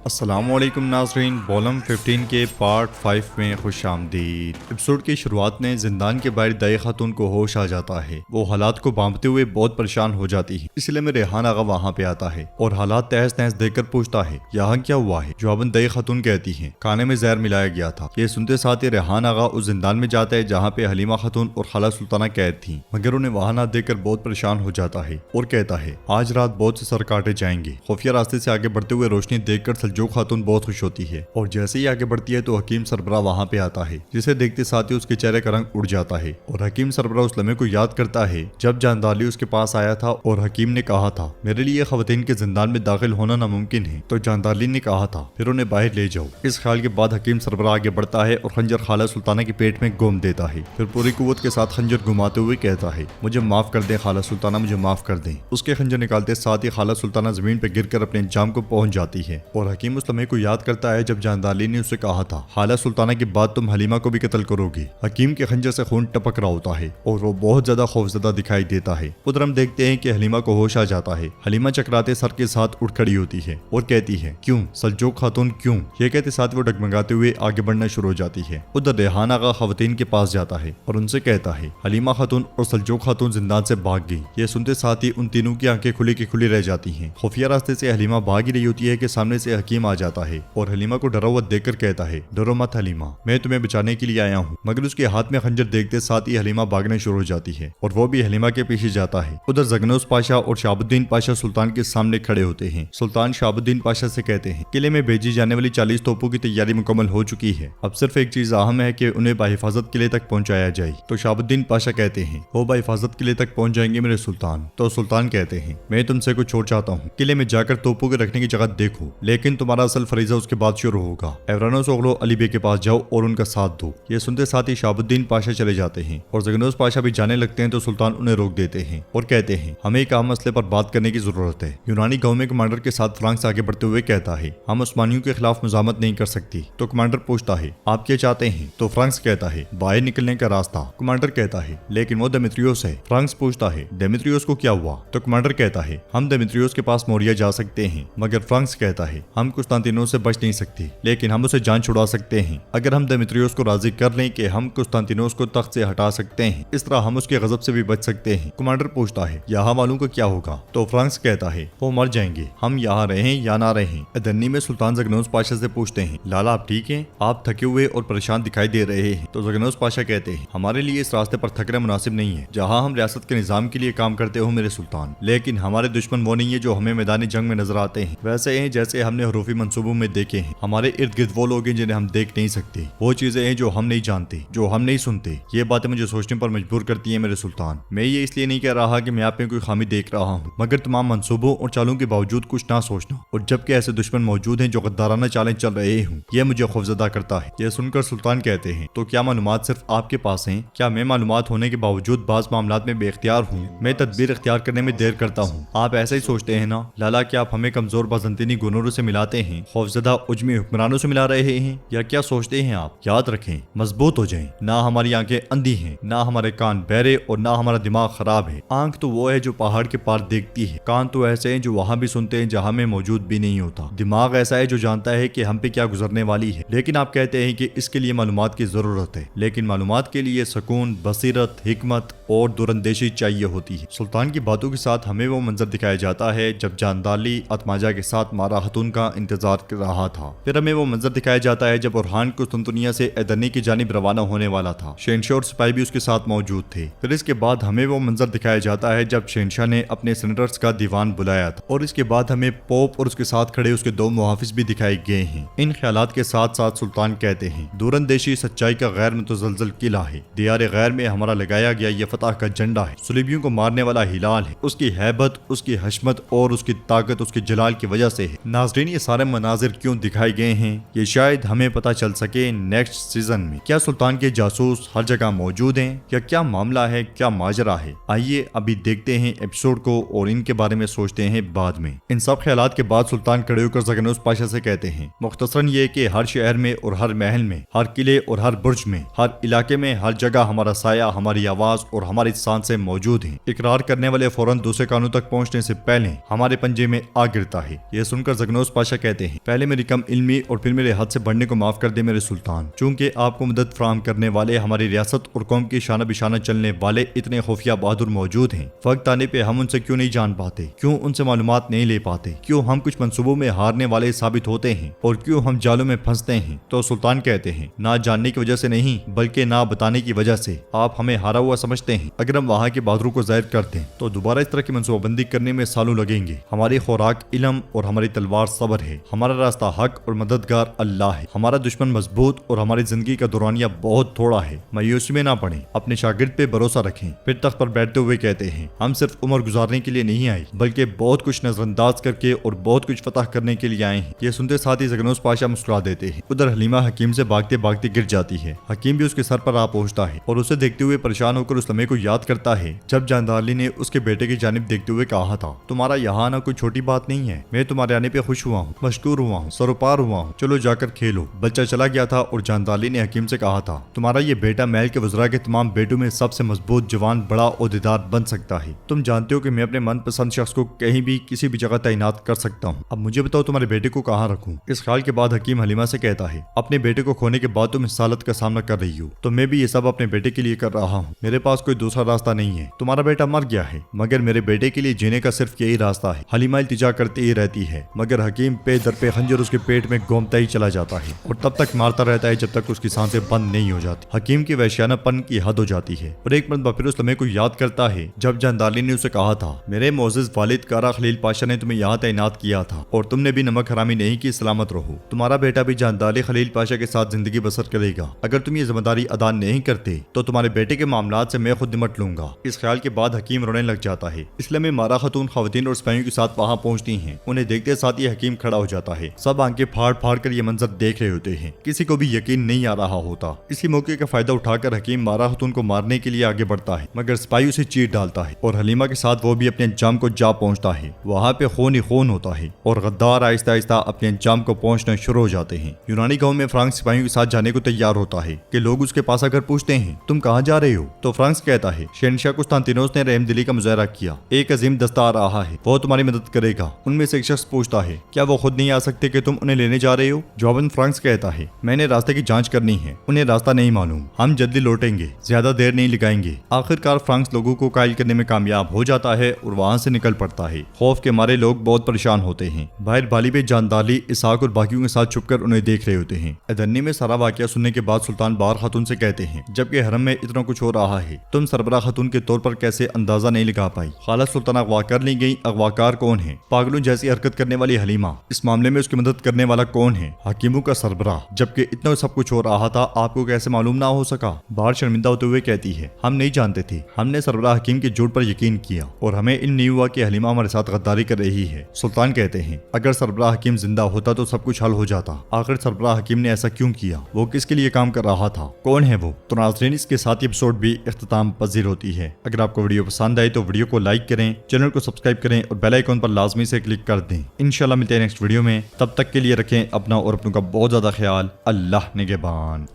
السلام علیکم ناظرین، بولم 15 کے پارٹ 5 میں خوش آمدید۔ ایپیسوڈ کی شروعات میں زندان کے باہر دائی خاتون کو ہوش آ جاتا ہے۔ وہ حالات کو بانپتے ہوئے بہت پریشان ہو جاتی ہے، اس لیے میں ریحان آغا وہاں پہ آتا ہے اور حالات تہس نہس دیکھ کر پوچھتا ہے یہاں کیا ہوا ہے۔ جواباً دائی خاتون کہتی ہیں کھانے میں زہر ملایا گیا تھا۔ یہ سنتے ساتھ ہی ریحان آغا اس زندان میں جاتا ہے جہاں پہ حلیمہ خاتون اور خالہ سلطانہ قید تھیں، مگر انہیں وہاں نہ دیکھ کر بہت پریشان ہو جاتا ہے اور کہتا ہے آج رات بہت سے سر کاٹے جائیں گے۔ خفیہ راستے سے آگے بڑھتے ہوئے روشنی دیکھ کر سلجوق خاتون بہت خوش ہوتی ہے اور جیسے ہی آگے بڑھتی ہے تو حکیم سربراہ وہاں پہ آتا ہے، جسے دیکھتے ساتھ ہی اس کے چہرے کا رنگ اڑ جاتا ہے اور حکیم سربراہ اس لمحے کو یاد کرتا ہے جب جاندالی اس کے پاس آیا تھا اور حکیم نے کہا تھا میرے لیے خواتین کے زندان میں داخل ہونا ناممکن ہے، تو جاندالی نے کہا تھا پھر انہیں باہر لے جاؤ۔ اس خیال کے بعد حکیم سربراہ آگے بڑھتا ہے اور خنجر خالہ سلطانہ کے پیٹ میں گھوم دیتا ہے، پھر پوری قوت کے ساتھ خنجر گھماتے ہوئے کہتا ہے مجھے معاف کر دیں خالہ سلطانہ، مجھے معاف کر دیں۔ اس کے خنجر نکالتے ساتھ ہی خالہ سلطانہ زمین پہ گر کر اپنے انجام کو پہنچ جاتی ہے اور حکیم اس لمحے کو یاد کرتا ہے جب جاندالی نے اسے کہا تھا خالہ سلطانہ کے بعد تم حلیمہ کو بھی قتل کرو گے۔ حکیم کے خنجر سے خون ٹپک رہا ہوتا ہے اور وہ بہت زیادہ خوفزدہ دکھائی دیتا ہے۔ ادھر ہم دیکھتے ہیں کہ حلیمہ کو ہوش آ جاتا ہے۔ حلیمہ چکراتے سر کے ساتھ اٹھ کھڑی ہوتی ہے اور کہتی ہے کیوں سلجوق خاتون کیوں؟ یہ کہتے ساتھ وہ ڈگمگاتے ہوئے آگے بڑھنا شروع ہو جاتی ہے۔ ادھر ریحان آغا خواتین کے پاس جاتا ہے اور ان سے کہتا ہے حلیمہ خاتون اور سلجوق خاتون زندان سے بھاگ گئی۔ یہ سنتے ساتھ ہی ان تینوں کی آنکھیں کھلی کی کھلی رہ جاتی ہیں۔ خفیہ راستے سے حلیمہ بھاگ ہی رہی ہوتی ہے کہ سامنے سے حکیم آ جاتا ہے اور حلیمہ کو ڈرا ہوا دیکھ کر کہتا ہے ڈرو مت حلیمہ، میں تمہیں بچانے کے لیے آیا ہوں، مگر اس کے ہاتھ میں خنجر دیکھتے ساتھ ہی حلیمہ بھاگنے شروع ہو جاتی ہے اور وہ بھی حلیمہ کے پیچھے جاتا ہے۔ ادھر زگنوس پاشا اور شہاب الدین پاشا سلطان کے سامنے کھڑے ہوتے ہیں۔ سلطان شہاب الدین پاشا سے کہتے ہیں قلعے میں بھیجی جانے والی 40 توپوں کی تیاری مکمل ہو چکی ہے، اب صرف ایک چیز اہم ہے کہ انہیں بحفاظت قلعے تک پہنچایا جائے۔ تو شہاب الدین پاشا کہتے ہیں وہ بحفاظت قلعے تک پہنچ جائیں گے میرے سلطان۔ تو سلطان کہتے ہیں میں تم سے کچھ چھوڑ چاہتا ہوں، قلعے میں جا کر توپوں کے رکھنے کی جگہ دیکھو، لیکن تمہارا اصل فریضہ اس کے بعد شروع ہوگا۔ ایورانوس اوغلو علی بے کے پاس جاؤ اور ان کا ساتھ دو۔ یہ سنتے ساتھ ہی شہاب الدین پاشا چلے جاتے ہیں اور زگنوس پاشا بھی جانے لگتے ہیں تو سلطان انہیں روک دیتے ہیں اور کہتے ہیں ہمیں ایک اہم مسئلے پر بات کرنے کی ضرورت ہے۔ یونانی گاؤں میں کمانڈر کے ساتھ فرانکس آگے بڑھتے ہوئے کہتا ہے ہم عثمانیوں کے خلاف مزاحمت نہیں کر سکتی۔ تو کمانڈر پوچھتا ہے آپ کیا چاہتے ہیں؟ تو فرانکس کہتا ہے باہر نکلنے کا راستہ۔ کمانڈر کہتا ہے لیکن وہ دیمیتریوس ہے۔ فرانکس پوچھتا ہے دیمیتریوس کو کیا ہوا؟ تو کمانڈر کہتا ہے ہم دیمیتریوس کے پاس موریا جا سکتے ہیں، مگر فرانکس کہتا ہے ہم قسطنطینوس سے بچ نہیں سکتے، لیکن ہم اسے جان چھڑا سکتے ہیں اگر ہم دیمیتریوس کو راضی کر لیں کہ ہم قسطنطینوس کو تخت سے ہٹا سکتے ہیں، اس طرح ہم اس کے غضب سے بھی بچ سکتے ہیں۔ کمانڈر پوچھتا ہے یہاں والوں کا کیا ہوگا؟ تو فرانکس کہتا ہے وہ مر جائیں گے، ہم یہاں رہیں یا نہ رہیں۔ ادرنی میں سلطان زگنوس پاشا سے پوچھتے ہیں لالا آپ ٹھیک ہیں؟ آپ تھکے ہوئے اور پریشان دکھائی دے رہے ہیں۔ تو زگنوس پاشا کہتے ہیں ہمارے لیے اس راستے پر تھکنا مناسب نہیں ہے جہاں ہم ریاست کے نظام کے لیے کام کرتے ہو میرے سلطان، لیکن ہمارے دشمن وہ نہیں ہے جو ہمیں میدان جنگ میں نظر آتے ہیں، ویسے ہیں جیسے ہم نے حروفی منصوبوں میں دیکھے ہیں۔ ہمارے ارد گرد وہ لوگ ہیں جنہیں ہم دیکھ نہیں سکتے، وہ چیزیں ہیں جو ہم نہیں جانتے، جو ہم نہیں سنتے۔ یہ باتیں مجھے سوچنے پر مجبور کرتی ہیں میرے سلطان۔ میں یہ اس لیے نہیں کہہ رہا کہ میں آپ میں کوئی خامی دیکھ رہا ہوں، مگر تمام منصوبوں اور چالوں کے باوجود کچھ نہ سوچنا، اور جبکہ ایسے دشمن موجود ہیں جو غدارانہ چالیں چل رہے ہوں، یہ مجھے خوفزدہ کرتا ہے۔ یہ سن کر سلطان کہتے ہیں تو کیا معلومات صرف آپ کے پاس ہیں؟ کیا میں معلومات ہونے کے باوجود بعض معاملات میں بے اختیار ہوں؟ میں تدبیر اختیار کرنے میں دیر کرتا ہوں۔ آپ ایسا ہی سوچتے ہیں نا لالا؟ کیا آپ ہمیں کمزور بازنطینی گنوروں سے ملاتے ہیں، خوفزدہ عجمی حکمرانوں سے ملا رہے ہیں، یا کیا سوچتے ہیں آپ؟ یاد رکھیں مضبوط ہو جائیں، نہ ہماری آنکھیں اندھی ہیں، نہ ہمارے کان بہرے، اور نہ ہمارا دماغ خراب ہے۔ آنکھ تو وہ ہے جو پہاڑ کے پار دیکھتی ہے، کان تو ایسے ہیں جو وہاں بھی سنتے ہیں جہاں میں موجود بھی نہیں ہوتا، دماغ ایسا ہے جو جانتا ہے کہ ہم پہ کیا گزرنے والی ہے، لیکن آپ کہتے ہیں کہ اس کے لیے معلومات کی ضرورت ہے، لیکن معلومات کے لیے سکون، بصیرت، حکمت اور دوراندیشی چاہیے ہوتی ہے۔ سلطان کی باتوں کے ساتھ ہمیں وہ منظر دکھایا جاتا ہے جب جاندالی اتماجا کے ساتھ مارا خاتون کا انتظار کر رہا تھا، پھر ہمیں وہ منظر دکھایا جاتا ہے جب اورہان قسطنطنیہ سے ایدرنی کی جانب روانہ ہونے والا تھا، شہنشاہ اور سپاہی بھی اس کے ساتھ موجود تھے۔ پھر اس کے بعد ہمیں وہ منظر دکھایا جاتا ہے جب شہنشاہ نے اپنے سینیٹرز کا دیوان بلایا تھا، اور اس کے بعد ہمیں پوپ اور اس کے ساتھ کھڑے اس کے 2 محافظ بھی دکھائے گئے ہیں۔ ان خیالات کے ساتھ ساتھ سلطان کہتے ہیں دوراندیشی سچائی کا غیر متزلزل قلعہ ہے، دیار غیر میں ہمارا لگایا گیا یہ فتح کا جھنڈا ہے، صلیبیوں کو مارنے والا ہلال ہے، اس کی ہیبت، اس کی حشمت اور اس کی طاقت اس کے جلال کی وجہ سے ہے۔ ناظرین یہ سارے مناظر کیوں دکھائے گئے ہیں یہ شاید ہمیں پتہ چل سکے نیکسٹ سیزن میں۔ کیا سلطان کے جاسوس ہر جگہ موجود ہیں یا کیا معاملہ ہے، کیا ماجرا ہے؟ آئیے ابھی دیکھتے ہیں ایپیسوڈ کو اور ان کے بارے میں سوچتے ہیں بعد میں۔ ان سب خیالات کے بعد سلطان کھڑے ہو کر زگنوس پاشا سے کہتے ہیں مختصراً یہ کہ ہر شہر میں اور ہر محل میں، ہر قلعے اور ہر برج میں، ہر علاقے میں، ہر جگہ ہمارا سایہ، ہماری آواز اور ہماری سانسیں موجود ہیں۔ اقرار کرنے والے فوراً دوسرے قانون تک پہنچنے سے پہلے ہمارے پنجے میں آ گرتا ہے۔ یہ سن کر زگنوس پاشا بادشاہ کہتے ہیں پہلے میری کم علمی اور پھر میرے حد سے بڑھنے کو معاف کر دے میرے سلطان، چونکہ آپ کو مدد فراہم کرنے والے ہماری ریاست اور قوم کی شانہ بشانہ چلنے والے اتنے خفیہ بہادر موجود ہیں، وقت آنے پہ ہم ان سے کیوں نہیں جان پاتے، کیوں ان سے معلومات نہیں لے پاتے، کیوں ہم کچھ منصوبوں میں ہارنے والے ثابت ہوتے ہیں اور کیوں ہم جالوں میں پھنستے ہیں؟ تو سلطان کہتے ہیں نہ جاننے کی وجہ سے نہیں بلکہ نہ بتانے کی وجہ سے آپ ہمیں ہارا ہوا سمجھتے ہیں۔ اگر ہم وہاں کے بہادروں کو ظاہر کر دیں تو دوبارہ اس طرح کی منصوبہ بندی کرنے میں سالوں لگیں گے۔ ہماری خوراک علم اور ہماری تلوار صبر ہے، ہمارا راستہ حق اور مددگار اللہ ہے، ہمارا دشمن مضبوط اور ہماری زندگی کا دورانیہ بہت تھوڑا ہے۔ مایوسی میں نہ پڑیں، اپنے شاگرد پہ بھروسہ رکھیں۔ پھر تخت پر بیٹھتے ہوئے کہتے ہیں ہم صرف عمر گزارنے کے لیے نہیں آئے بلکہ بہت کچھ نظر انداز کر کے اور بہت کچھ فتح کرنے کے لیے آئے ہیں۔ یہ سنتے ساتھ ہی زگنوس پاشا مسکرا دیتے ہیں۔ ادھر حلیمہ حکیم سے بھاگتے بھاگتے گر جاتی ہے، حکیم بھی اس کے سر پر آ پہنچتا ہے اور اسے دیکھتے ہوئے پریشان ہو کر اس لمحے کو یاد کرتا ہے جب جاندالی نے اس کے بیٹے کی جانب دیکھتے ہوئے کہا تھا تمہارا یہاں آنا کوئی چھوٹی بات نہیں ہے، میں تمہارے آنے پہ خوش ہوا ہوں، مشکور ہوا ہوں، سروپار ہوا ہوں، چلو جا کر کھیلو۔ بچہ چلا گیا تھا اور جاندالی نے حکیم سے کہا تھا تمہارا یہ بیٹا محل کے وزراء کے تمام بیٹوں میں سب سے مضبوط جوان بڑا عہدیدار بن سکتا ہے، تم جانتے ہو کہ میں اپنے من پسند شخص کو کہیں بھی کسی بھی جگہ تعینات کر سکتا ہوں، اب مجھے بتاؤ تمہارے بیٹے کو کہاں رکھوں؟ اس خیال کے بعد حکیم حلیمہ سے کہتا ہے اپنے بیٹے کو کھونے کے بعد تم اس حالت کا سامنا کر رہی ہو تو میں بھی یہ سب اپنے بیٹے کے لیے کر رہا ہوں، میرے پاس کوئی دوسرا راستہ نہیں ہے، تمہارا بیٹا مر گیا ہے مگر میرے بیٹے کے لیے جینے کا صرف یہی راستہ ہے۔ حلیمہ التجا کرتے ہی رہتی ہے مگر حکیم پہ در پہ خنجر اس کے پیٹ میں گھومتا ہی چلا جاتا ہے اور تب تک مارتا رہتا ہے جب تک اس کی سانسیں بند نہیں ہو جاتی۔ حکیم کی وحشیانہ پن کی حد ہو جاتی ہے اور ایک مرتبہ پھر اس لمحے کو یاد کرتا ہے جب جاندالی نے اسے کہا تھا میرے معزز والد کارا خلیل پاشا نے تمہیں یہاں تعینات کیا تھا اور تم نے بھی نمک حرامی نہیں کی، سلامت رہو، تمہارا بیٹا بھی جاندالی خلیل پاشا کے ساتھ زندگی بسر کرے گا، اگر تم یہ ذمہ داری ادا نہیں کرتے تو تمہارے بیٹے کے معاملات سے میں خود نمٹ لوں گا۔ اس خیال کے بعد حکیم رونے لگ جاتا ہے۔ اس لمحے مارا خاتون خواتین اور سپاہیوں کے ساتھ وہاں پہنچتی ہیں، انہیں دیکھتے ساتھ یہ حکیم کھڑا ہو جاتا ہے، سب آنکھیں پھاڑ پھاڑ کر یہ منظر دیکھ رہے ہوتے ہیں، کسی کو بھی یقین نہیں آ رہا ہوتا۔ اسی موقع کا فائدہ اٹھا کر حکیم مارا خاتون کو مارنے کے لیے آگے بڑھتا ہے مگر سپاہی اسے چیر ڈالتا ہے اور حلیمہ کے ساتھ وہ بھی اپنے انجام کو جا پہنچتا ہے، وہاں پہ خون ہی خون ہوتا ہے اور غدار آہستہ آہستہ اپنے انجام کو پہنچنا شروع ہو جاتے ہیں۔ یونانی گاؤں میں فرانکس سپاہیوں کے ساتھ جانے کو تیار ہوتا ہے کہ لوگ اس کے پاس آ کر پوچھتے ہیں تم کہاں جا رہے ہو؟ تو فرانکس کہتا ہے شہنشاہ قسطنطینوس نے رحم دلی کا مظاہرہ کیا، ایک عظیم دستہ آ رہا ہے، وہ تمہاری مدد کرے گا۔ ان میں سے ایک شخص پوچھتا ہے کیا وہ خود نہیں آ سکتے کہ تم انہیں لینے جا رہے ہو؟ جواباً فرانکس کہتا ہے میں نے راستے کی جانچ کرنی ہے، انہیں راستہ نہیں معلوم، ہم جلدی لوٹیں گے، زیادہ دیر نہیں لگائیں گے۔ آخرکار فرانکس لوگوں کو قائل کرنے میں کامیاب ہو جاتا ہے اور وہاں سے نکل پڑتا ہے۔ خوف کے مارے لوگ بہت پریشان ہوتے ہیں، باہر بالی پہ جاندالی اسحاق اور باقیوں کے ساتھ چھپ کر انہیں دیکھ رہے ہوتے ہیں۔ ادرنی میں سارا واقعہ سننے کے بعد سلطان بہار خاتون سے کہتے ہیں جبکہ حرم میں اتنا کچھ ہو رہا ہے تم سربراہ خاتون کے طور پر کیسے اندازہ نہیں لگا پائی؟ خالہ سلطانہ اغوا کر لی گئی، اغواکار کون ہے؟ پاگلوں جیسی حرکت کرنے والی حلیمہ، اس معاملے میں اس کی مدد کرنے والا کون ہے؟ حکیموں کا سربراہ، جبکہ اتنا سب کچھ ہو رہا تھا آپ کو کیسے معلوم نہ ہو سکا؟ بہار شرمندہ ہوتے ہوئے کہتی ہے ہم نہیں جانتے تھے، ہم نے سربراہ حکیم کے جھوٹ پر یقین کیا اور ہمیں علم نہیں ہوا کہ حلیمہ ہمارے ساتھ غداری کر رہی ہے۔ سلطان کہتے ہیں اگر سربراہ حکیم زندہ ہوتا تو سب کچھ حل ہو جاتا، آخر سربراہ حکیم نے ایسا کیوں کیا؟ وہ کس کے لیے کام کر رہا تھا؟ کون ہے وہ؟ تو ناظرین اس کے ساتھ ایپیسوڈ بھی اختتام پذیر ہوتی ہے۔ اگر آپ کو ویڈیو پسند آئے تو ویڈیو کو لائک کریں، چینل کو سبسکرائب کریں اور بیل آئیکن پر لازمی سے کلک کر دیں۔ انشاءاللہ ملتے ہیں نیکسٹ ویڈیو میں، تب تک کے لیے رکھیں اپنا اور اپنوں کا بہت زیادہ خیال۔ اللہ نگہبان۔